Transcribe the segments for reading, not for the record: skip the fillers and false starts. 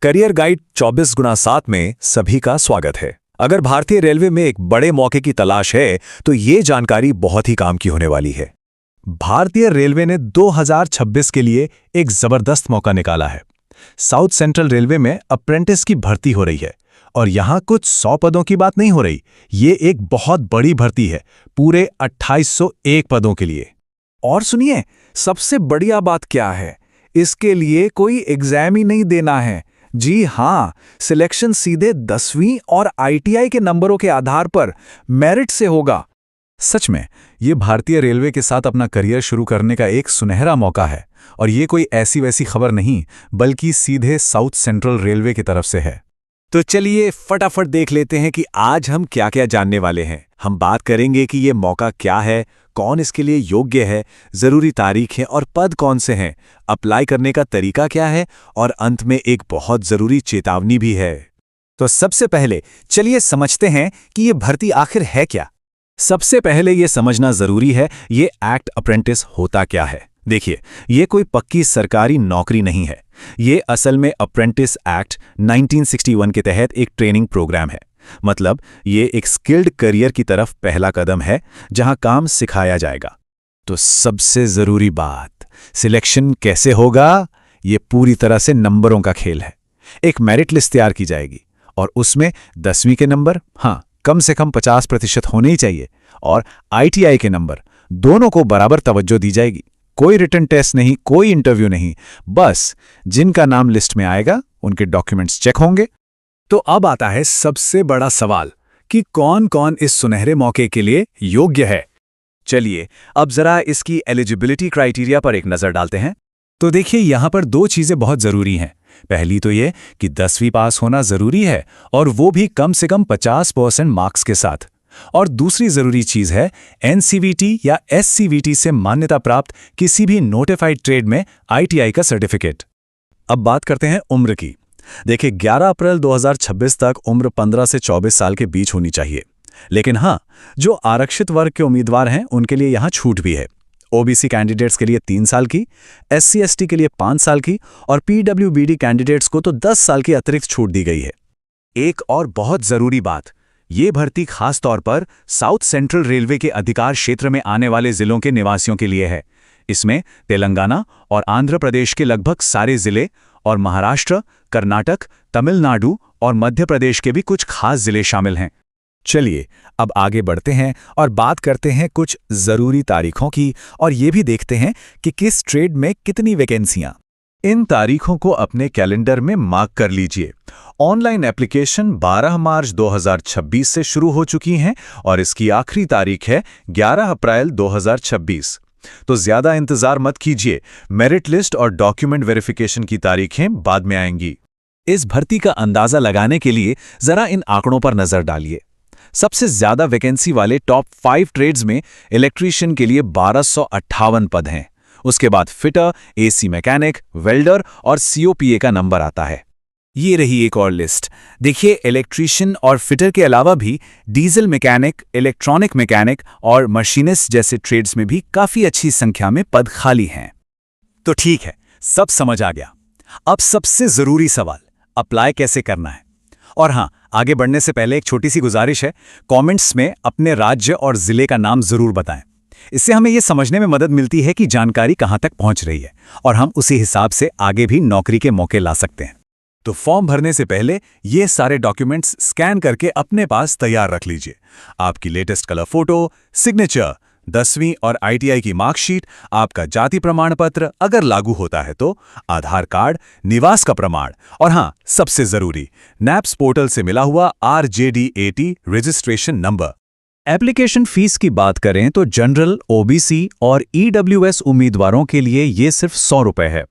Career guide 24x7 में सभी का स्वागत है। अगर भारतीय रेलवे में एक बड़े मौके की तलाश है तो ये जानकारी बहुत ही काम की होने वाली है। भारतीय रेलवे ने 2026 के लिए एक जबरदस्त मौका निकाला है। साउथ सेंट्रल रेलवे में अप्रेंटिस की भर्ती हो रही है और यहाँ कुछ 100 पदों की बात नहीं हो रही। ये एक बहुत बड़ी भर्ती है, पूरे 2801 पदों के लिए। और सुनिए, सबसे बढ़िया बात क्या है, इसके लिए कोई एग्जाम ही नहीं देना है। जी हाँ, सिलेक्शन सीधे 10वीं और ITI के नंबरों के आधार पर मेरिट से होगा। सच में ये भारतीय रेलवे के साथ अपना करियर शुरू करने का एक सुनहरा मौका है और ये कोई ऐसी वैसी खबर नहीं, बल्कि सीधे साउथ सेंट्रल रेलवे की तरफ से है। तो चलिए फटाफट देख लेते हैं कि आज हम क्या क्या जानने वाले हैं। हम बात करेंगे कि ये मौका क्या है, कौन इसके लिए योग्य है, जरूरी तारीखें और पद कौन से हैं, अप्लाई करने का तरीका क्या है और अंत में एक बहुत जरूरी चेतावनी भी है। तो सबसे पहले चलिए समझते हैं कि ये भर्ती आखिर है क्या। सबसे पहले ये समझना जरूरी है ये एक्ट अप्रेंटिस होता क्या है। देखिए, ये कोई पक्की सरकारी नौकरी नहीं है। ये असल में अप्रेंटिस एक्ट 1961 के तहत एक ट्रेनिंग प्रोग्राम है। मतलब ये एक स्किल्ड करियर की तरफ पहला कदम है जहां काम सिखाया जाएगा। तो सबसे जरूरी बात, सिलेक्शन कैसे होगा? ये पूरी तरह से नंबरों का खेल है। एक मेरिट लिस्ट तैयार की जाएगी और उसमें 10वीं के नंबर, हाँ, कम से कम 50% होने ही चाहिए, और ITI के नंबर, दोनों को बराबर तवज्जो दी जाएगी। कोई रिटन टेस्ट नहीं, कोई इंटरव्यू नहीं, बस जिनका नाम लिस्ट में आएगा उनके डॉक्यूमेंट्स चेक होंगे। तो अब आता है सबसे बड़ा सवाल कि कौन कौन इस सुनहरे मौके के लिए योग्य है। चलिए अब जरा इसकी एलिजिबिलिटी क्राइटेरिया पर एक नजर डालते हैं। तो देखिए, यहां पर दो चीजें बहुत जरूरी हैं। पहली तो ये कि 10वीं पास होना जरूरी है, और वो भी कम से कम 50% मार्क्स के साथ। और दूसरी जरूरी चीज है NCVT या SCVT से मान्यता प्राप्त किसी भी नोटिफाइड ट्रेड में ITI का सर्टिफिकेट। अब बात करते हैं उम्र की। देखिए, 11 अप्रैल 2026 तक उम्र 15 से 24 साल के बीच होनी चाहिए। लेकिन हाँ, जो आरक्षित वर्ग के उम्मीदवार हैं उनके लिए यहाँ छूट भी है। OBC कैंडिडेट्स के लिए 3 साल की, SC ST के लिए 5 साल की और PWBD कैंडिडेट्स को तो 10 साल की अतिरिक्त छूट दी गई है। एक और बहुत जरूरी बात, ये भर्ती खास तौर पर साउथ सेंट्रल रेलवे के अधिकार क्षेत्र में आने वाले जिलों के निवासियों के लिए है। इसमें तेलंगाना और आंध्र प्रदेश के लगभग सारे जिले और महाराष्ट्र, कर्नाटक, तमिलनाडु और मध्य प्रदेश के भी कुछ खास जिले शामिल हैं। चलिए अब आगे बढ़ते हैं और बात करते हैं कुछ जरूरी तारीखों की, और ये भी देखते हैं कि किस ट्रेड में कितनी वैकेंसियां। इन तारीखों को अपने कैलेंडर में मार्क कर लीजिए। ऑनलाइन एप्लीकेशन 12 मार्च 2026 से शुरू हो चुकी हैं और इसकी आखिरी तारीख है 11 अप्रैल 2026। तो ज्यादा इंतजार मत कीजिए, मेरिट लिस्ट और डॉक्यूमेंट वेरिफिकेशन की तारीखें बाद में आएंगी। इस भर्ती का अंदाजा लगाने के लिए जरा इन आंकड़ों पर नजर डालिए। सबसे ज्यादा वैकेंसी वाले टॉप 5 ट्रेड्स में इलेक्ट्रीशियन के लिए 1258 पद हैं। उसके बाद फिटर, AC मैकेनिक, वेल्डर और COPA का नंबर आता है। ये रही एक और लिस्ट। देखिए, इलेक्ट्रीशियन और फिटर के अलावा भी डीजल मैकेनिक, इलेक्ट्रॉनिक मैकेनिक और मशीनिस्ट जैसे ट्रेड्स में भी काफी अच्छी संख्या में पद खाली हैं। तो ठीक है, सब समझ आ गया। अब सबसे जरूरी सवाल, अप्लाई कैसे करना है। और हाँ, आगे बढ़ने से पहले एक छोटी सी गुजारिश है, कमेंट्स में अपने राज्य और जिले का नाम जरूर बताएं। इससे हमें यह समझने में मदद मिलती है कि जानकारी कहां तक पहुंच रही है और हम उसी हिसाब से आगे भी नौकरी के मौके ला सकते हैं। तो फॉर्म भरने से पहले ये सारे डॉक्यूमेंट्स स्कैन करके अपने पास तैयार रख लीजिए। आपकी लेटेस्ट कलर फोटो, सिग्नेचर, 10वीं और ITI की मार्कशीट, आपका जाति प्रमाण पत्र अगर लागू होता है तो, आधार कार्ड, निवास का प्रमाण, और हाँ, सबसे जरूरी, NAPS पोर्टल से मिला हुआ RJD80 registration number. Application fees की बात करें तो जनरल, OBC और EWS उम्मीदवारों के लिए ये सिर्फ 100 रुपये है।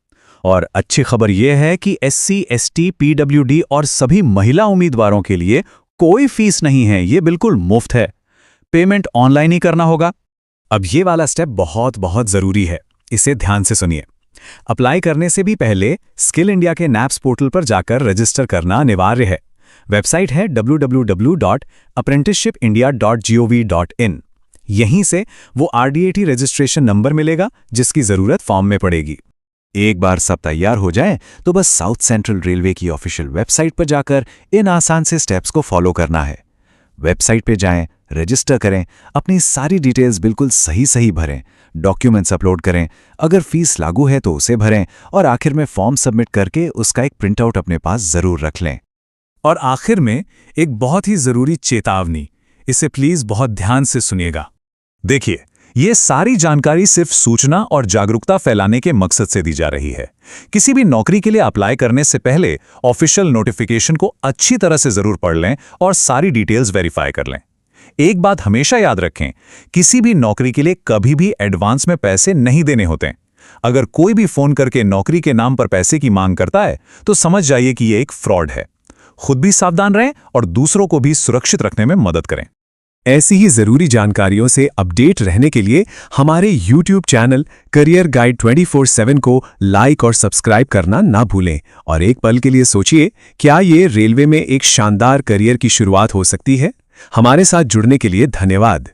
और अच्छी खबर यह है कि SC ST PWD और सभी महिला उम्मीदवारों के लिए कोई फीस नहीं है, ये बिल्कुल मुफ्त है। पेमेंट ऑनलाइन ही करना होगा। अब ये वाला स्टेप बहुत बहुत जरूरी है, इसे ध्यान से सुनिए। अप्लाई करने से भी पहले स्किल इंडिया के NAPS पोर्टल पर जाकर रजिस्टर करना अनिवार्य है। वेबसाइट है www.apprenticeshipindia.gov.in। यहीं से वो RD80 रजिस्ट्रेशन नंबर मिलेगा जिसकी जरूरत फॉर्म में पड़ेगी। एक बार सब तैयार हो जाए तो बस साउथ सेंट्रल रेलवे की ऑफिशियल वेबसाइट पर जाकर इन आसान से स्टेप्स को फॉलो करना है। वेबसाइट पे जाएं, रजिस्टर करें, अपनी सारी डिटेल्स बिल्कुल सही भरें, डॉक्यूमेंट्स अपलोड करें, अगर फीस लागू है तो उसे भरें और आखिर में फॉर्म सबमिट करके उसका एक प्रिंटआउट अपने पास जरूर रख लें। और आखिर में एक बहुत ही जरूरी चेतावनी, इसे प्लीज बहुत ध्यान से सुनिएगा। देखिए, ये सारी जानकारी सिर्फ सूचना और जागरूकता फैलाने के मकसद से दी जा रही है। किसी भी नौकरी के लिए अप्लाई करने से पहले ऑफिशियल नोटिफिकेशन को अच्छी तरह से जरूर पढ़ लें और सारी डिटेल्स वेरीफाई कर लें। एक बात हमेशा याद रखें, किसी भी नौकरी के लिए कभी भी एडवांस में पैसे नहीं देने होते। अगर कोई भी फोन करके नौकरी के नाम पर पैसे की मांग करता है तो समझ जाइए कि यह एक फ्रॉड है। खुद भी सावधान रहें और दूसरों को भी सुरक्षित रखने में मदद करें। ऐसी ही जरूरी जानकारियों से अपडेट रहने के लिए हमारे YouTube चैनल करियर गाइड 24/7 को लाइक और सब्सक्राइब करना ना भूलें। और एक पल के लिए सोचिए, क्या ये रेलवे में एक शानदार करियर की शुरुआत हो सकती है? हमारे साथ जुड़ने के लिए धन्यवाद।